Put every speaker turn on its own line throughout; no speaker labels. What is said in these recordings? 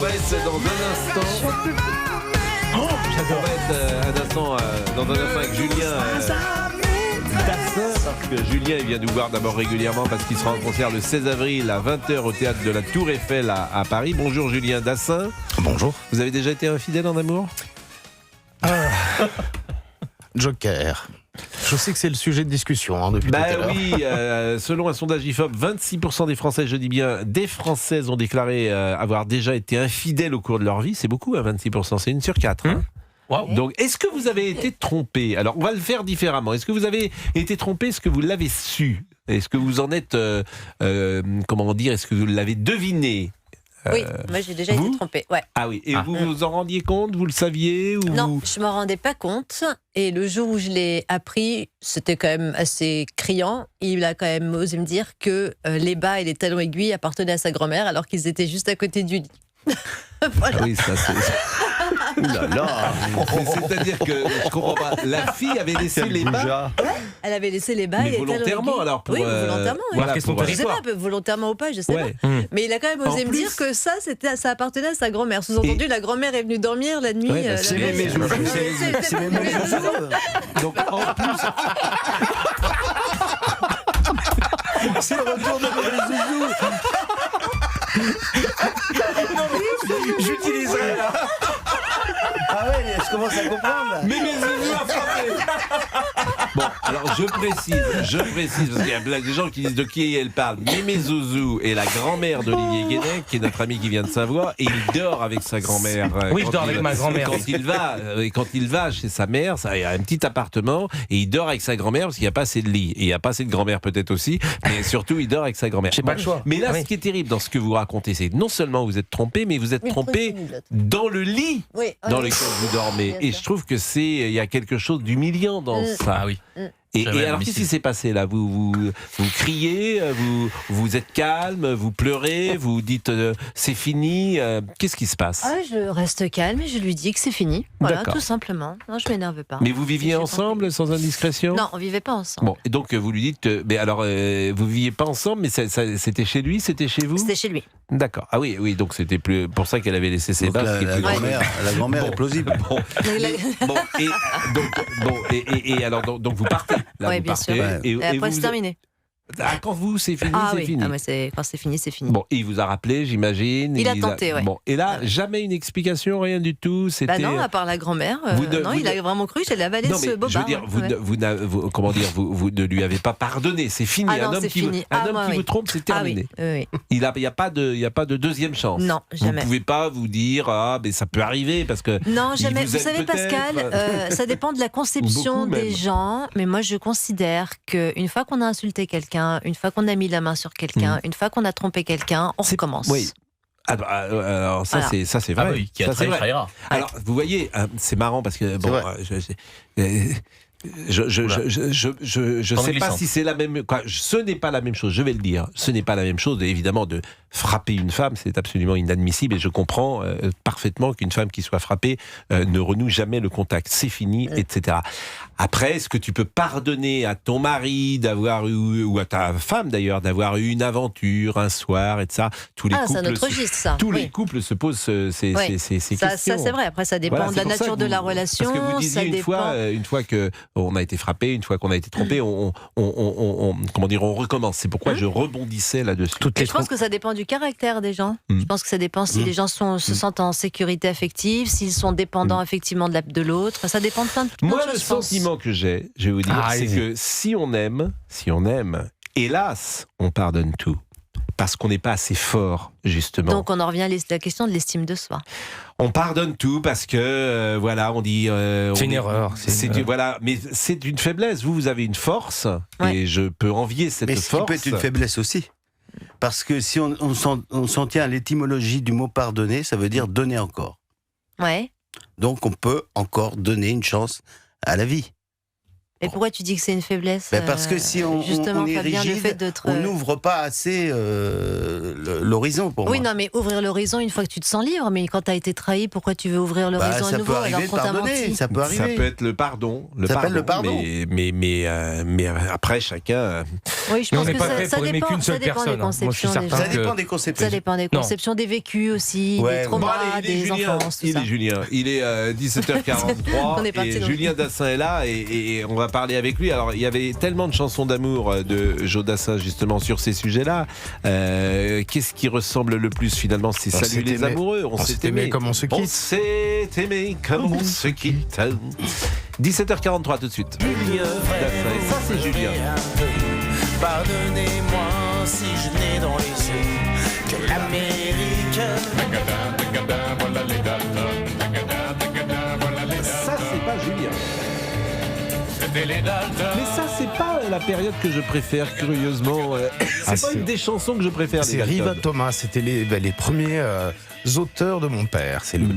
On va être dans un instant. On va être un instant, dans un instant avec Julien Dassin, parce que Julien il vient nous voir d'abord régulièrement parce qu'il sera en concert le 16 avril à 20h au théâtre de la Tour Eiffel à Paris. Bonjour Julien Dassin.
Bonjour.
Vous avez déjà été infidèle en amour ?
Joker. Je sais que c'est le sujet de discussion depuis tout à l'heure.
Oui, selon un sondage IFOP, 26% des Français, je dis bien des Françaises, ont déclaré avoir déjà été infidèles au cours de leur vie. C'est beaucoup, 26%, c'est 1 sur 4. Hein.
Wow.
Donc, est-ce que vous avez été trompé ? Alors, on va le faire différemment. Est-ce que vous avez été trompé ? Est-ce que vous l'avez su ? Est-ce que vous en êtes, comment dire, est-ce que vous l'avez deviné ?
Oui, moi j'ai déjà été trompée. Ouais.
Ah oui, et vous vous en rendiez compte ? Vous le saviez ou...
Non, je ne m'en rendais pas compte. Et le jour où je l'ai appris, c'était quand même assez criant. Il a quand même osé me dire que les bas et les talons aiguilles appartenaient à sa grand-mère alors qu'ils étaient juste à côté du lit. Voilà.
Ah oui, ça c'est... Ouh là là. C'est-à-dire que, je comprends pas, la fille avait laissé les bas.
Elle avait laissé les bas
Mais
et les talons
volontairement
aiguilles.
alors pour...
Oui, volontairement. Oui.
Voilà,
son
pour...
Je sais pas, volontairement ou pas, je sais
Ouais.
pas. Mais il a quand même osé
En
me
plus-
dire que ça appartenait à sa grand-mère. Sous-entendu, la grand-mère est venue dormir la nuit.
Ouais, bah, c'est
la veille.
mes zouzous.
C'est mes zouzous.
Donc en plus...
C'est le retour de mes zouzous. J'utiliserai là. Ah ouais, je commence à comprendre là.
Mais mes zouzous a frappé. Bon, alors je précise, parce qu'il y a des gens qui disent de qui elle parle. Mémé Zouzou est la grand-mère d'Olivier Guénec, qui est notre ami qui vient de Savoie, et il dort avec sa grand-mère.
Oui, je dors avec ma grand-mère.
Quand il va chez sa mère, il y a un petit appartement, et il dort avec sa grand-mère parce qu'il n'y a pas assez de lit. Et il n'y a pas assez de grand-mère peut-être aussi, mais surtout il dort avec sa grand-mère.
J'ai pas le choix.
Mais là,
Ah oui.
ce qui est terrible dans ce que vous racontez, c'est que non seulement vous êtes trompé, mais vous êtes trompé dans le lit
Oui,
dans lequel vous dormez.
Bien
Et
sûr.
je trouve que il y a quelque chose d'humiliant dans ça.
Ah oui.
Et
J'avais
alors, qu'est-ce qui s'est passé là ? Vous criez, vous êtes calme, vous pleurez, vous dites c'est fini. Qu'est-ce qui se passe ?
Ah, je reste calme et je lui dis que c'est fini. Voilà,
D'accord.
tout simplement. Non, je m'énerve pas.
Mais vous viviez
Je
ensemble sans indiscrétion ?
Non, on vivait pas ensemble.
Bon, et donc vous lui dites, mais alors vous viviez pas ensemble, mais c'était chez lui, c'était chez vous ?
C'était chez lui.
D'accord. Ah oui, oui, donc c'était plus pour ça qu'elle avait laissé ses
Donc
bases.
la,
ce qui est
la
plus
grand-mère, la grand-mère
Bon.
est plausible.
Bon, et alors donc vous partez. Là,
Oui,
vous
bien
partez,
sûr.
Et,
Et après,
vous-
c'est terminé.
Ah, quand vous, c'est fini,
Ah
c'est
oui,
fini.
ah, mais quand c'est fini, c'est fini.
Bon, et il vous a rappelé, j'imagine.
Il a tenté, ouais.
Bon, et là,
Ah ouais.
jamais une explication, rien du tout. C'était.
Bah non, à part la grand-mère, non, il a vraiment cru, j'allais avaler
Non,
ce
mais
bobard.
je veux dire,
ouais.
comment dire, vous ne lui avez pas pardonné. C'est fini.
Ah non, c'est fini.
Un
Ah,
homme
moi,
qui
oui.
vous trompe, c'est
Ah oui,
terminé.
oui.
Il n'y a pas de deuxième chance.
Non, jamais.
Vous ne pouvez pas vous dire, mais ça peut arriver parce que.
Non,
il
jamais.
vous
Vous
aime
savez,
peut-être.
Pascal, ça dépend de la conception
Beaucoup, même.
des gens. Mais moi, je considère qu'une fois qu'on a insulté quelqu'un, une fois qu'on a mis la main sur quelqu'un, une fois qu'on a trompé quelqu'un, on recommence.
Oui. Alors ça,
Voilà.
c'est vrai.
Ah oui, qui a
Ça, c'est
trahi,
vrai.
trahira.
Alors, vous voyez, c'est marrant parce que bon,
vrai.
je sais pas
glissante.
si c'est la même. Ce n'est pas la même chose. Je vais le dire. Ce n'est pas la même chose. Évidemment, de frapper une femme, c'est absolument inadmissible. Et je comprends parfaitement qu'une femme qui soit frappée ne renoue jamais le contact. C'est fini, etc. Après, est-ce que tu peux pardonner à ton mari d'avoir eu, ou à ta femme d'ailleurs, d'avoir eu une aventure un soir et de ça ? Tous les
C'est un
couples
autre registre, ça.
tous
Oui.
les couples se posent ces
Oui.
questions.
Ça, c'est vrai. Après, ça dépend
Voilà,
de
c'est
la
pour ça
nature
que
de
vous-
la relation.
Parce que vous disiez
ça dépend.
une fois que on a été frappé, une fois qu'on a été trompé, on recommence. C'est pourquoi je rebondissais là-dessus.
Et je pense que ça dépend du caractère des gens. Je pense que ça dépend si les gens se sentent en sécurité affective, s'ils sont dépendants effectivement de l'autre. Enfin, ça dépend de plein de
Moi,
choses,
le
je pense.
sentiment que j'ai, je vais vous dire,
Ah,
c'est
allez-y.
que si on aime, hélas, on pardonne tout. Parce qu'on n'est pas assez fort, justement.
Donc on en revient à la question de l'estime de soi.
On pardonne tout parce que, voilà, on dit...
C'est une erreur.
Voilà, mais c'est une faiblesse. Vous avez une force,
Ouais.
et je peux envier cette
Mais ce qui
force.
peut être une faiblesse aussi. Parce que si on s'en tient à l'étymologie du mot pardonner, ça veut dire donner encore.
Ouais.
Donc on peut encore donner une chance à la vie.
Et pourquoi tu dis que c'est une faiblesse?
Parce que si on est
Fabien, le
rigide,
fait d'être,
on n'ouvre pas assez l'horizon pour moi.
Oui, non, mais ouvrir l'horizon une fois que tu te sens libre, mais quand tu as été trahi, pourquoi tu veux ouvrir l'horizon à
Ça
nouveau
peut arriver
alors
de
qu'on t'a
pardonner,
menti?
ça peut arriver.
Ça peut être le pardon.
Ça s'appelle le pardon.
Mais après, chacun...
Oui, je
Mais on
pense
n'est
que
pas fait pour aimer qu'une seule personne. Moi, je suis certain
Ça
que-
dépend des conceptions.
Ça dépend des conceptions, des vécus aussi,
Ouais,
des
bon,
traumas,
il est
des
Julien.
enfances, tout
Il
ça.
est Julien. Il est 17h43
On est parti
et
dans-
Julien Dassin est là et on va parler avec lui. Alors, il y avait tellement de chansons d'amour de Joe Dassin justement sur ces sujets-là. Qu'est-ce qui ressemble le plus finalement? C'est
On
Salut
s'est
les
aimé.
amoureux.
On s'est aimé comme on se
On
quitte.
s'est aimé comme on se quitte. 17h43 tout de suite. Julien Dassin. Et ça, c'est Julien.
Pardonnez-moi si je n'ai dans les yeux que l'Amérique.
Ça, c'est pas Julien. Mais ça, c'est pas la période que je préfère, curieusement. C'est pas une des chansons que je préfère.
C'est
les
Riva
Dalton.
Thomas, c'était les premiers auteurs de mon père. C'est le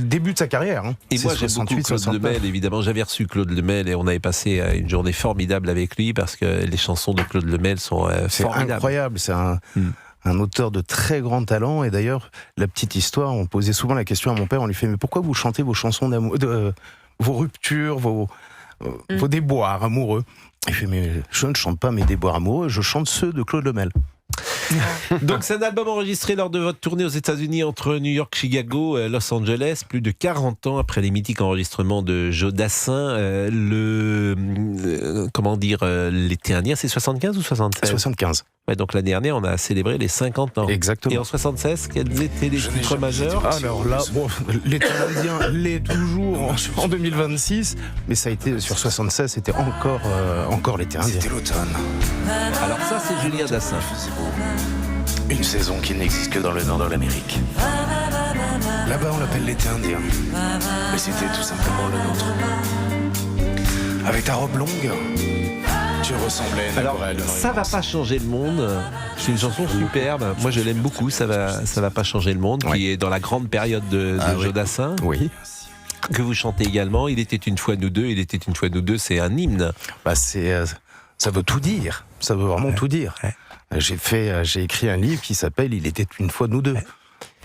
début de sa carrière. Hein.
Et
C'est
moi, j'aime beaucoup
68,
Claude
69.
Lemel, évidemment. J'avais reçu Claude Lemel et on avait passé une journée formidable avec lui parce que les chansons de Claude Lemel sont
C'est
formidables.
incroyable, c'est un auteur de très grand talent. Et d'ailleurs, la petite histoire, on posait souvent la question à mon père, on lui fait, mais pourquoi vous chantez vos chansons d'amour, vos ruptures, vos déboires amoureux? Il fait, mais je ne chante pas mes déboires amoureux, je chante ceux de Claude Lemel.
Donc c'est un album enregistré lors de votre tournée aux États-Unis entre New York, Chicago, Los Angeles, plus de 40 ans après les mythiques enregistrements de Joe Dassin. L'été dernier, c'est 75 ou 76?
75.
Ouais, donc l'année dernière, on a célébré les 50 ans.
Exactement.
Et en 76, quels étaient les titres majeurs?
Alors là, bon, l'État indien l'est toujours en 2026, mais ça a été sur 76, c'était encore l'État indien.
C'était l'automne,
Alors ça, c'est Julien Dassin.
une saison qui n'existe que dans le nord de l'Amérique. Là-bas, on l'appelle l'été indien, mais c'était tout simplement le nôtre. Avec ta robe longue, tu ressemblais à une
Alors,
aquarelle de
ça va
Marie-France.
pas changer le monde. C'est une chanson superbe. Moi, je l'aime beaucoup. Ça va pas changer le monde. Qui est dans la grande période de Joe Dassin,
Oui,
que vous chantez également. Il était une fois nous deux. Il était une fois nous deux. C'est un hymne.
bah ça veut tout dire, ça veut vraiment tout dire.
Ouais.
J'ai écrit un livre qui s'appelle Il était une fois nous deux.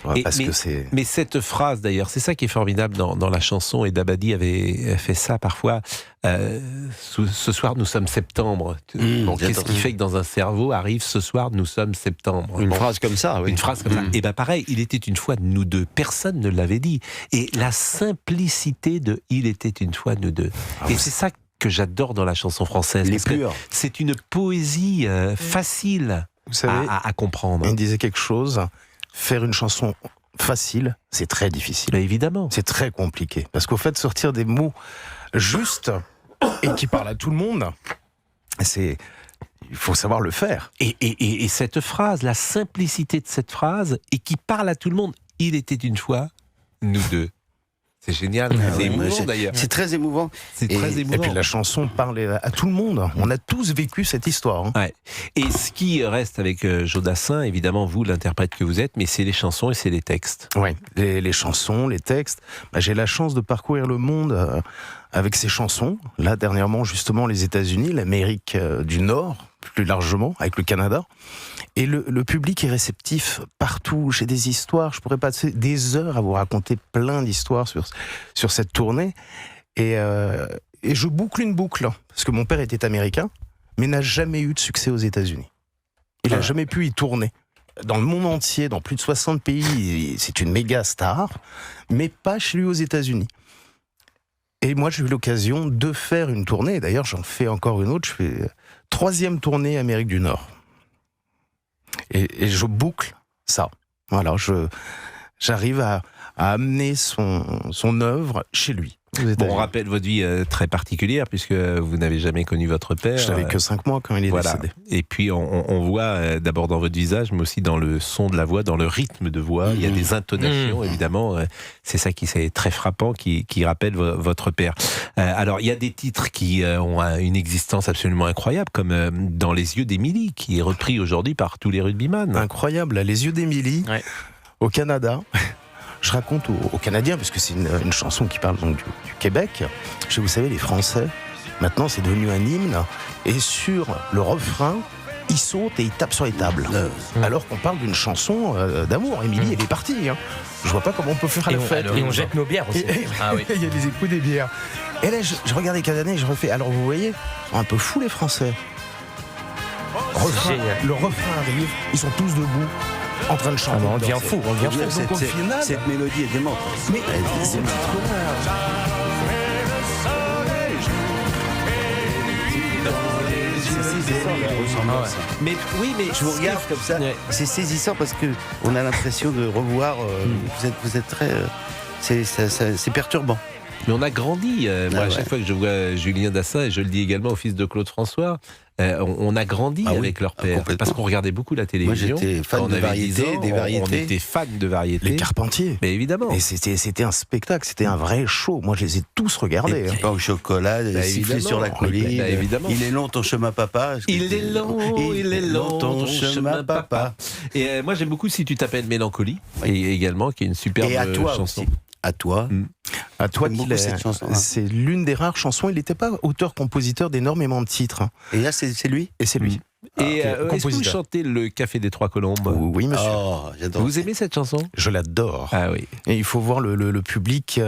Ouais, parce que c'est...
Mais cette phrase, d'ailleurs, c'est ça qui est formidable dans la chanson. Et Dabadi avait fait ça parfois. Ce soir, nous sommes septembre. Bon, qu'est-ce qui fait que dans un cerveau arrive ce soir, nous sommes septembre?
Une
Bon,
phrase comme ça, oui.
Une phrase comme ça. Et bien pareil, il était une fois nous deux. Personne ne l'avait dit. Et la simplicité de il était une fois nous deux. Et c'est ça que j'adore dans la chanson française.
Les
parce que
purs.
c'est une poésie facile
Vous savez,
à comprendre.
il disait quelque chose, faire une chanson facile, c'est très difficile.
Mais évidemment.
C'est très compliqué. Parce qu'au fait, sortir des mots justes et qui parlent à tout le monde, il faut savoir le faire.
Et cette phrase, la simplicité de cette phrase, et qui parle à tout le monde. Il était une fois nous deux. C'est génial. C'est
Ouais,
émouvant d'ailleurs.
C'est très émouvant.
C'est
et-
très
Et
émouvant.
puis la chanson parle à tout le monde. On a tous vécu cette histoire. Hein.
Ouais. Et ce qui reste avec Joe Dassin, évidemment, vous, l'interprète que vous êtes, mais c'est les chansons et c'est les textes.
Ouais. Les chansons, les textes. Bah, j'ai la chance de parcourir le monde avec ces chansons. Là, dernièrement, justement, les États-Unis, l'Amérique du Nord, plus largement, avec le Canada. Et le public est réceptif partout. J'ai des histoires, je pourrais passer des heures à vous raconter plein d'histoires sur cette tournée. Et je boucle une boucle, parce que mon père était américain, mais n'a jamais eu de succès aux États-Unis. Il n'a jamais pu y tourner. Dans le monde entier, dans plus de 60 pays, c'est une méga star, mais pas chez lui aux États-Unis. Et moi, j'ai eu l'occasion de faire une tournée. D'ailleurs, j'en fais encore une autre. Je fais 3e tournée Amérique du Nord. Et je boucle ça. Voilà, j'arrive à amener son œuvre chez lui.
Bon, on rappelle votre vie très particulière, puisque vous n'avez jamais connu votre père.
Je n'avais que 5 mois quand il est décédé.
Et puis on voit d'abord dans votre visage, mais aussi dans le son de la voix, dans le rythme de voix. Il y a des intonations, évidemment. C'est ça qui est très frappant, qui rappelle votre père. Alors, il y a des titres qui ont une existence absolument incroyable, comme Dans les yeux d'Émilie, qui est repris aujourd'hui par tous les rugbyman.
Incroyable, là, Les yeux d'Émilie,
Ouais.
au Canada. Je raconte aux Canadiens, puisque c'est une chanson qui parle donc du Québec. Vous savez, les Français, Maintenant, c'est devenu un hymne. Et sur le refrain, il saute et il tape sur les tables. Alors qu'on parle d'une chanson d'amour. Émilie, elle est partie. Hein. Je vois pas comment on peut faire la fête.
Et on jette nos bières aussi.
Il y a des échos des bières. Et là, je regardais Cadanet et je refais. Alors, vous voyez, ils sont un peu fous, les Français. Le refrain arrive, ils sont tous debout, en train de chanter.
On devient fou, on devient fou.
Donc, au final,
cette mélodie est démente.
mais c'est
Mais oui, mais
je vous regarde comme ça.
Ouais.
C'est saisissant parce que on a l'impression de revoir. Vous êtes très. C'est perturbant.
Mais on a grandi. Moi, à chaque fois que je vois Julien Dassin, et je le dis également au fils de Claude François, on a grandi avec leur père. Parce qu'on regardait beaucoup la télévision.
Moi, j'étais fan
Quand on
de
avait
variété,
10 ans,
des variétés.
On était fan de variétés.
les Carpentiers.
Mais évidemment.
Et c'était un spectacle, c'était un vrai show. Moi, je les ai tous regardés.
Des petits pains au chocolat, siffler
évidemment.
sur la colline.
Bah, évidemment.
Il est long ton chemin, papa.
Il est long ton chemin, papa. Et moi, j'aime beaucoup Si tu t'appelles Mélancolie, et également, qui est une superbe
Et à toi
chanson.
aussi. À toi.
À toi,
J'aime beaucoup cette chanson, hein.
c'est l'une des rares chansons. Il n'était pas auteur-compositeur d'énormément de titres. Hein.
Et là, c'est lui.
Et c'est lui.
Et est-ce que vous
compositeur.
chantez le Café des Trois Colombes?
Oui, monsieur.
Oh, j'adore.
Vous aimez cette chanson?
Je l'adore.
Ah oui.
Et il faut voir le public.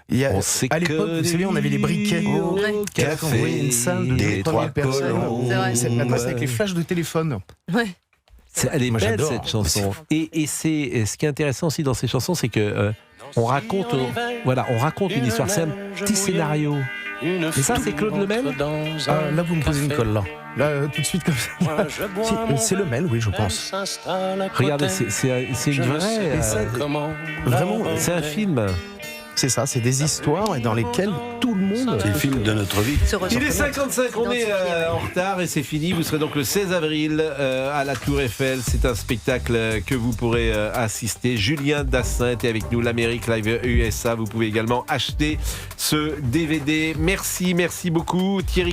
Il y a, à l'époque, vous savez, on avait les briquets
au
café, on voyait une salle de
des
3000
Trois
personnes.
Colombes.
Maintenant, c'est avec les flashs de téléphone.
Ouais.
Elle est
Moi,
belle
j'adore.
cette chanson. Et ce qui est intéressant aussi dans ces chansons, c'est que on raconte une histoire. C'est un petit scénario. Et ça, c'est Claude Lemel.
Là, vous me posez une colle, là. Là, tout de suite, comme ça. C'est le Mel, oui, je pense.
Regardez, c'est une vraie.
Vraiment,
C'est un film.
c'est ça, c'est des histoires et dans lesquelles tout le monde.
C'est le film de notre vie.
Il est 55, on est en retard et c'est fini. Vous serez donc le 16 avril à la Tour Eiffel. C'est un spectacle que vous pourrez assister. Julien Dassin était avec nous, l'Amérique Live USA. Vous pouvez également acheter ce DVD. Merci beaucoup Thierry.